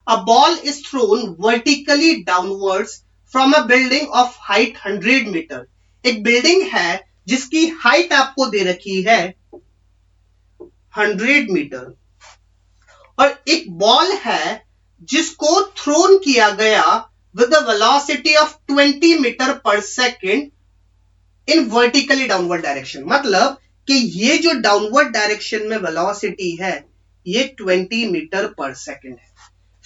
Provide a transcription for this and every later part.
A ball is thrown vertically downwards from a building of height 100 metre. एक building है जिसकी height आपको दे रखी है 100 मीटर, और एक बॉल है जिसको थ्रोन किया गया with the velocity of 20 metre per second in vertically downward direction. मतलब कि ये जो डाउनवर्ड डायरेक्शन में वेलोसिटी है ये 20 मीटर पर सेकेंड है।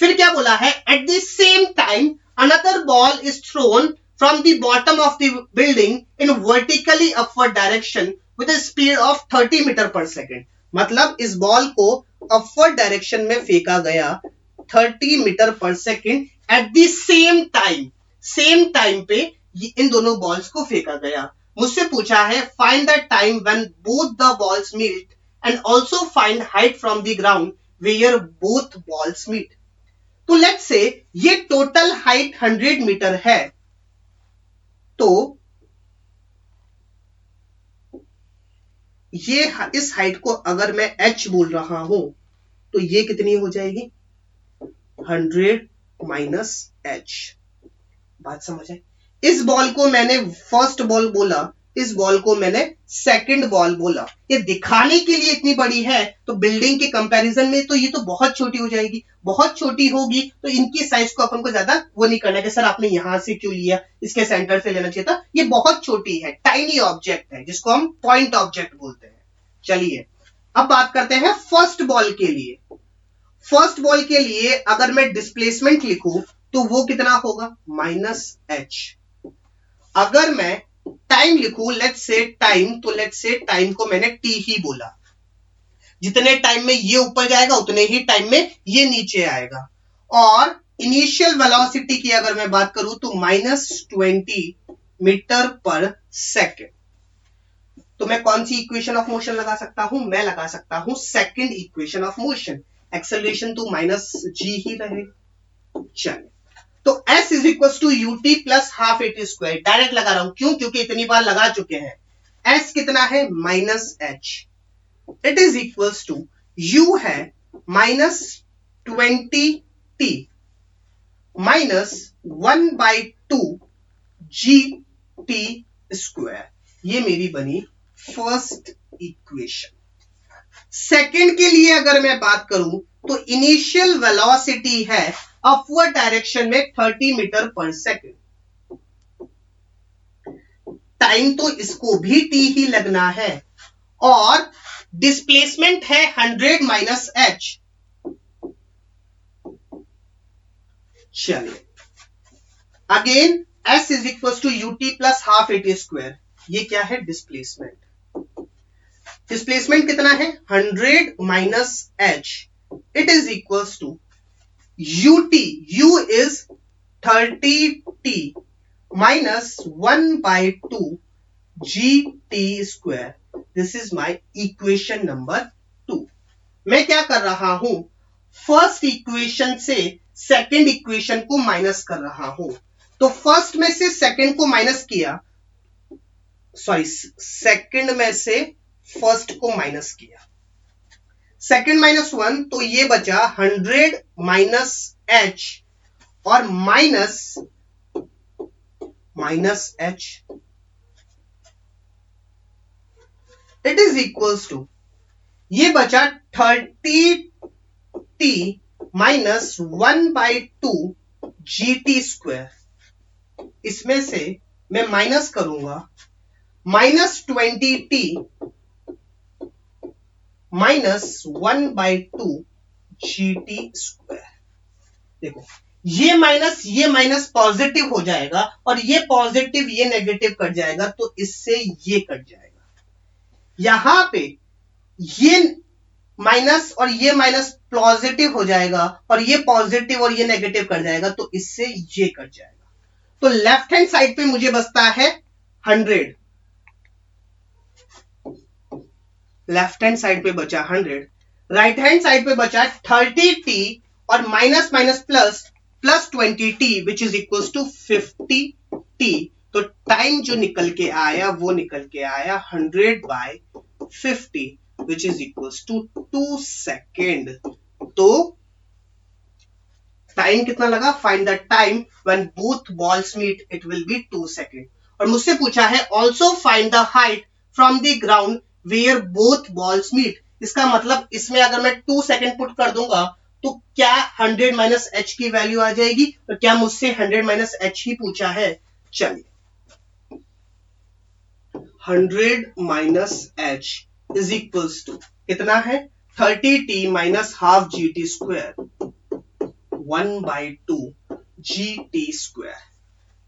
फिर क्या बोला है, at the same time another ball is thrown from the bottom of the building in vertically upward direction with a speed of 30 metre per second. मतलब इस बॉल को अपवर्ड डायरेक्शन में फेंका गया 30 metre per second eight the same time पे इन दोनों balls को फेंका गया। मुझसे पूछा है find the time when both the balls meet and also find height from the ground where both balls meet. तो लेट्स से ये टोटल हाइट 100 मीटर है, तो ये इस हाइट को अगर मैं h बोल रहा हूं तो ये कितनी हो जाएगी 100 माइनस h। बात समझ आए? इस बॉल को मैंने फर्स्ट बॉल बोला, इस बॉल को मैंने सेकंड बॉल बोला। ये दिखाने के लिए इतनी बड़ी है तो बिल्डिंग के कंपैरिजन में तो ये तो बहुत छोटी हो जाएगी। बहुत छोटी होगी तो इनकी साइज को अपन को ज्यादा वो नहीं करना है कि सर आपने यहां से क्यों लिया, इसके सेंटर से लेना चाहिए था। ये बहुत छोटी है, टाइनी ऑब्जेक्ट है जिसको हम पॉइंट ऑब्जेक्ट बोलते हैं। चलिए अब बात करते हैं फर्स्ट बॉल के लिए। फर्स्ट बॉल के लिए अगर मैं डिस्प्लेसमेंट लिखूं तो वो कितना होगा माइनस h। अगर मैं टाइम लिखूं लेट्स से टाइम, तो लेट्स से टाइम को मैंने t ही बोला। जितने टाइम में ये ऊपर जाएगा उतने ही टाइम में ये नीचे आएगा। और इनिशियल वेलोसिटी की अगर मैं बात करूं तो -20 मीटर पर सेकेंड। तो मैं कौन सी इक्वेशन ऑफ मोशन लगा सकता हूं, मैं लगा सकता हूं second equation of motion. Acceleration तो -g ही रहेगा। चलिए तो s is equal to ut plus half a t square. Direct लगा रहा हूं, क्यों? क्योंकि इतनी बार लगा चुके हैं। s कितना है -h। It is equal to u है -20t माइनस 1/2 gt स्क्वायर। ये मेरी बनी फर्स्ट इक्वेशन। सेकंड के लिए अगर मैं बात करूं तो इनिशियल वेलोसिटी है अपवर्ड डायरेक्शन में 30 मीटर पर सेकेंड। टाइम तो इसको भी t ही लगना है, और डिस्प्लेसमेंट है 100 माइनस h। चलिए again s is equal to ut plus half a t square. ये क्या है डिस्प्लेसमेंट। डिस्प्लेसमेंट कितना है 100 minus h। It is equal to ut, u is 30t minus 1/2 gt square. This is my equation number 2. मैं क्या कर रहा हूं, फर्स्ट इक्वेशन से सेकंड इक्वेशन को माइनस कर रहा हूं। तो फर्स्ट में से सेकंड को माइनस किया, सॉरी सेकंड में से फर्स्ट को माइनस किया, सेकेंड -1 तो ये बचा 100 माइनस h और minus h। It is equals to ये बचा 30t माइनस 1/2 gt स्क्वायर। इसमें से मैं माइनस करूंगा -20t माइनस 1/2 gt स्क्वायर। देखो ये माइनस पॉजिटिव हो जाएगा और ये पॉजिटिव ये नेगेटिव कट जाएगा, तो इससे ये कट जाएगा। यहां पे ये माइनस और ये माइनस पॉजिटिव हो जाएगा और ये पॉजिटिव और ये नेगेटिव कट जाएगा, तो इससे ये कट जाएगा। तो लेफ्ट हैंड साइड पे मुझे बचता है 100, लेफ्ट हैंड साइड पे बचा 100, राइट हैंड साइड पे बचा 30t और minus minus plus 20t which is equal to 50t। तो टाइम जो निकल के आया वो निकल के आया 100/50 which is equal to 2 second. तो टाइम कितना लगा, find the time when both balls meet, it will be 2 second. और मुझसे पूछा है also find the height from the ground where both balls meet. इसका मतलब इसमें अगर मैं 2 सेकेंड पुट कर दूंगा तो क्या 100 माइनस एच की वैल्यू आ जाएगी, तो क्या मुझसे 100 माइनस एच ही पूछा है। चलिए 100 minus H is equals to कितना है, 30t minus half g t square 1/2 gt स्क्वायर,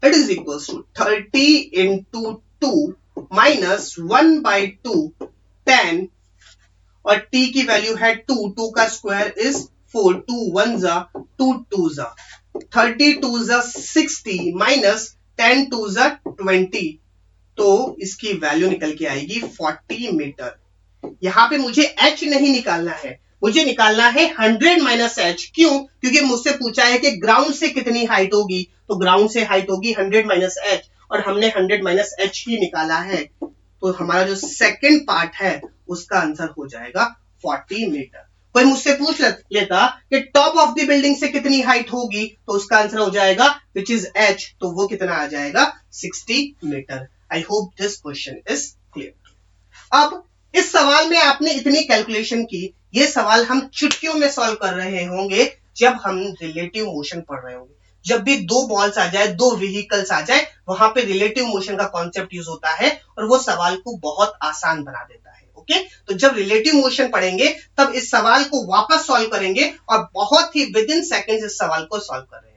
that is equals to 30 into 2 minus 1/2 10, और t की वैल्यू है 2, 2 का स्क्वायर इज 4, 2 1 जा 2 2 जा 32 जा 60 माइनस 10 2 जा 20, तो इसकी वैल्यू निकल के आएगी 40 मीटर। यहां पे मुझे h नहीं निकालना है, मुझे निकालना है 100 माइनस एच। क्यों, क्योंकि मुझसे पूछा है कि ग्राउंड से कितनी हाइट होगी, तो ग्राउंड से हाइट होगी 100 माइनस एच, और हमने 100 माइनस एच ही निकाला है, तो हमारा जो सेकंड पार्ट है उसका आंसर हो जाएगा 40 मीटर। कोई मुझसे पूछ लेता कि टॉप ऑफ द बिल्डिंग से कितनी हाइट होगी, तो उसका आंसर हो जाएगा विच इज एच, तो वो कितना आ जाएगा 60 metre. I hope this question is clear. अब इस सवाल में आपने इतनी कैलकुलेशन की, ये सवाल हम चुटकियों में सॉल्व कर रहे होंगे जब हम रिलेटिव मोशन पढ़ रहे होंगे। जब भी दो बॉल्स आ जाए, दो व्हीकल्स आ जाए, वहां पे रिलेटिव मोशन का कॉन्सेप्ट यूज होता है और वो सवाल को बहुत आसान बना देता है। ओके, तो जब रिलेटिव मोशन पढ़ेंगे तब इस सवाल को वापस सॉल्व करेंगे और बहुत ही विद इन सेकेंड्स इस सवाल को सॉल्व करेंगे।